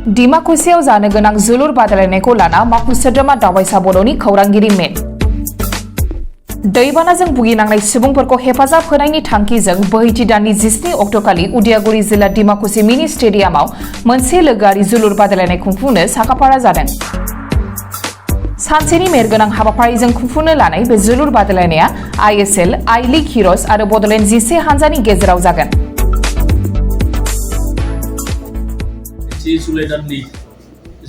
डिमाकुसियाव जानो गोनां जोलुर बादायलायनायखौ लाना माखु सोद्रोमा दावबायसा बर'नि खौरांगिरि मेन। दैबानाजों भुगिनांनाय सुबुंफोरखौ हेफाजाब होनायनि थांखिजों बोहैथि दाननि 17 अक्ट'खालि उदियागुरि जिल्ला डिमाकुसि मिनि स्टेडियामाव मोनसे लोगोआरि जोलुर बादायलायनाय खुंफुंनो साखाफारा जादों। सानसेनि मेहेरगोनां हाबाफारिजों खुंफुंनो लानाय बे जोलुर बादायलायनाया ISL, I लीग हिर'ज आरो बड'लेण्ड 11 हानजानि गेजेराव जागोन। जुलाइ दाननि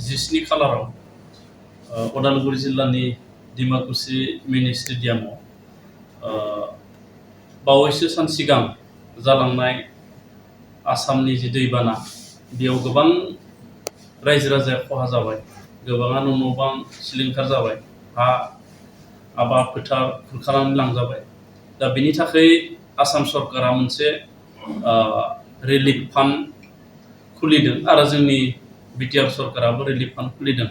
17 खालाराव उदालगुरि जिल्लानि डिमाकुसि मिनि स्टेडियामाव बावैसो सान सिगां जालांनाय आसामनि जि दैबाना बेयाव गोबां रायजो राजाया खहा जाबाय, गोबाङानो न' बां सिलिंखार जाबाय, हा आबाद फोथार खुरखानानै लांजाबाय। दा बेनि थाखाय आसाम सरकारा मोनसे रिलिफ फान्ड खुलिदों आरो जोंनि बिटिआर सरकाराबो रिलिफ फान्ड खुलिदों।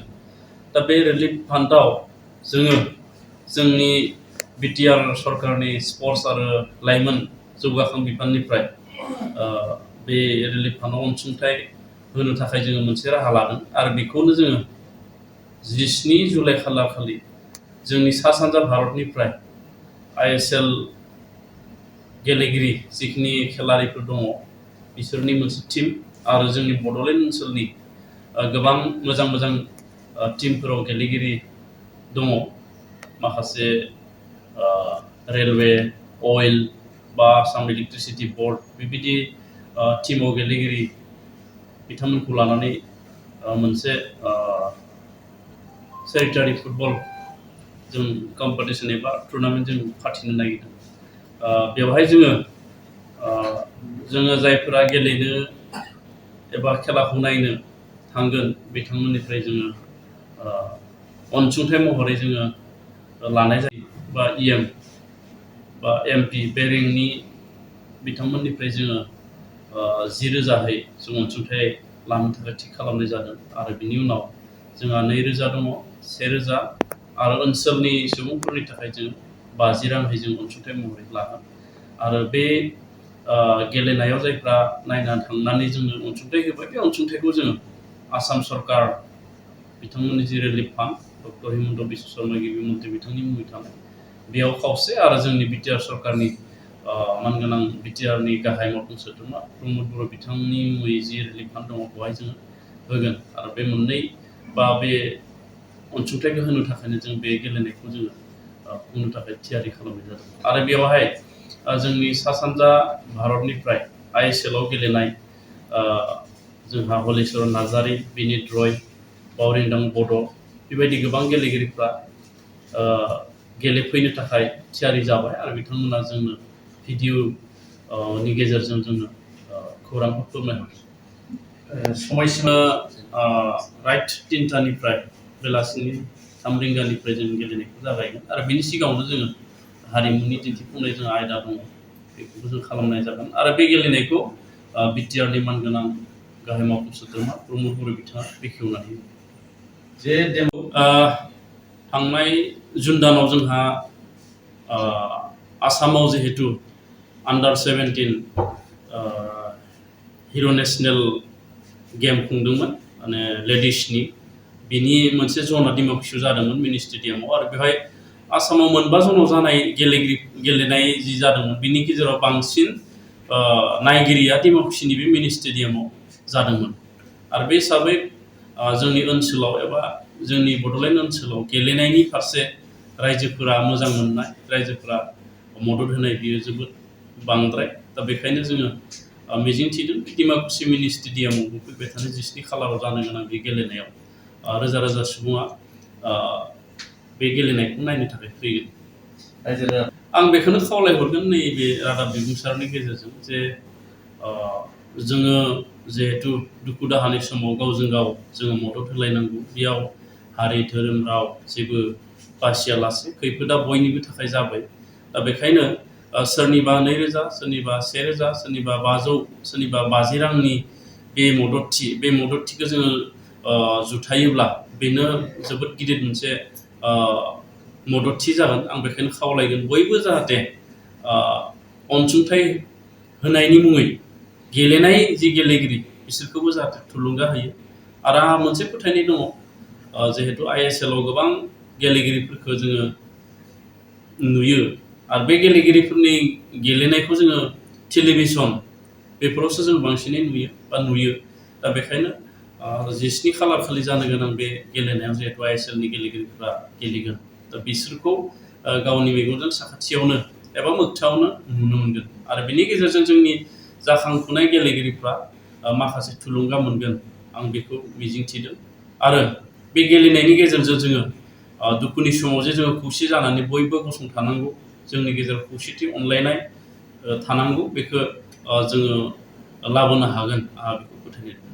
दा बे रिलिफ फान्डआव जोङो जोंनि बिटिआर सरकारनि स्पर्ट्स आरो लाइमोन जौगाखां बिफाननिफ्राय बे रिलिफ फान्डआव अनसुंथाइ होनो थाखाय जोङो मोनसे राहा लादों आरो बेखौनो जोङो 17 जुलाइ खालारखालि जोंनि सा सानजा भारतनिफ्राय ISL गेलेगिरि जिखिनि खेलारिफोर दङ बिसोरनि मोनसे टीम आरो जोंनि बड'लेण्ड ओनसोलनि गोबां मोजां मोजां टीमफोराव गेलेगिरि दङ, माखासे रेलवे, अइल बा आसाम इलेक्ट्रिसिटि बोर्ड बेबायदि टीमाव गेलेगिरि बिथांमोनखौ लानानै मोनसे चेरिटारि फुटबल जों कम्पिटिसन एबा टुर्नामेन्ट जों फाथिनो नागिरदों। बेवहाय जोङो जायफोरा गेलेनो एबा खेलाखौ नायनो थांगोन बिथांमोननिफ्राय जोङो अनसुंथाइ महरै जोङो लानाय जायो बा EM बा MP बे रेंकनि बिथांमोननिफ्राय जोङो 10,000 जों अनसुंथाइ लानो थाखाय थि खालामनाय जादों आरो बिनि उनाव जोंहा 2,000 दङ, 1,000 आरो ओनसोलनि सुबुंफोरनि थाखाय जों 50 रांहै जों अनसुंथाइ महरै लागोन आरो बे गेलेनायाव जायफ्रा नायनानै थांनानै जोङो अनसुंथाइ होबाय बे अनसुंथाइखौ जोङो आसाम सरकार बिथांमोननि जि relief fund doctor Himanta Biswa Sarma गिबि मन्थ्रि बिथांनि मुङै थानाय बेयाव खावसे आरो जोंनि बिटिआर सरकारनि मानगोनां बिटिआरनि गाहाय मावफुं सोद्रोमा प्रमद बर' बिथांनि मुङै जि रिलिफ फान्ड दङ बेवहाय जोङो होगोन आरो बे मोननै बा बे अनसुंथाइखौ होनो थाखायनो जों बे गेलेनायखौ जोङो खुंनो थाखाय थियारि खालामनाय जादों आरो बेवहाय जोंनि सा सानजा भारतनिफ्राय ISL आव गेलेनाय जोंहा हलिचरन नार्जारी, बिनित रय, बावरिंदां बड' बेबायदि गोबां गेलेगिरिफ्रा गेलेफैनो थाखाय थियारि जाबाय आरो बिथांमोना जोंनो भिडिअनि गेजेरजों जोंनो खौरांखौ फोरमायहरो। समायसिमा राइट 3टानिफ्राय बेलासिनि 3 रिंगानिफ्राय जों गेलेनायखौ जागायगोन आरो बिनि सिगाङावनो जोङो हारिमुनि दिन्थिफुंनाय जोंहा आयदा दङ बेखौबो जों खालामनाय जागोन आरो बे गेलेनायखौ बिटिआरनि मानगोनां गाहाय मावफुं सोद्रोमा प्रमद बर' बिथाङा बेखेवनानै जे थांनाय जुन दानाव जोंहा आसामाव जिहेतु आन्डार 17 हिर' नेसनेल गेम खुंदोंमोन माने लेडिसनि बिनि मोनसे ज'ना डिमाकुसियाव जादोंमोन मिनि स्टेडियामाव आरो बेवहाय आसामाव मोनबा जनाव जानाय गेलेनाय जि जादोंमोन बिनि गेजेराव बांसिन नायगिरिया डिमाकुसिनि बे मिनि स्टेडियामाव जादोंमोन आरो बे हिसाबै जोंनि ओनसोलाव एबा जोंनि बड'लेण्ड ओनसोलाव गेलेनायनि फारसे रायजोफोरा मोजां मोननाय, रायजोफोरा मदद होनाय बियो जोबोद बांद्राय। दा बेखायनो जोङो मिजिंथिदों डिमाकुसि मिनि स्टेडियामाव फैबाय थानाय 17 खालाराव जानो गोनां बे गेलेनायाव रोजा रोजा सुबुङा बे गेलेनायखौ नायनो थाखाय फैगोन। आं बेखौनो खावलायहरगोन नैबे रादाब बिबुंसारनि गेजेरजों जे जोङो जिहेतु दुखु दाहानि समाव गावजों गाव जोङो मदद होलायनांगौ, बेयाव हारि धोरोम राव जेबो बासियालासे खैफोदा बयनिबो थाखाय जाबाय। दा बेखायनो सोरनिबा 2,000, सोरनिबा 1,000, सोरनिबा 500, सोरनिबा 50 रांनि बे मददथिखौ जोङो जुथायोब्ला बेनो जोबोद गिदिर मोनसे मददथि जागोन। आं बेखायनो खावलायगोन बयबो जाहाथे अनसुंथाइ होनायनि मुङै गेलेनाय जि गेलेगिरि बिसोरखौबो जाहाथे थुलुंगा होयो आरो आंहा मोनसे फोथायनाय दङ जिहेतु ISL आव गोबां गेलेगिरिफोरखौ जोङो नुयो आरो बे गेलेगिरिफोरनि गेलेनायखौ जोङो टेलिभिजन बेफोरावसो जों बांसिनै नुयो दा बेखायनो 17 खालार खालि जानो गोनां बे गेलेनायाव जिहेतु ISL नि गेलेगिरिफ्रा गेलेगोन दा बिसोरखौ गावनि मेगनजों साखाथियावनो एबा मोगथाङावनो नुनो मोनगोन आरो बेनि गेजेरजों जोंनि जाखांफुनाय गेलेगिरिफ्रा माखासे थुलुंगा मोनगोन आं बेखौ मिजिंथिदों आरो बे गेलेनायनि गेजेरजों जोङो दुखुनि समाव जे जोङो खौसे जानानै बयबो गसंथानांगौ जोंनि गेजेराव खौसेथि अनलायनाय थानांगौ बेखौ जोङो लाबोनो हागोन आंहा बेखौ फोथायनाय दं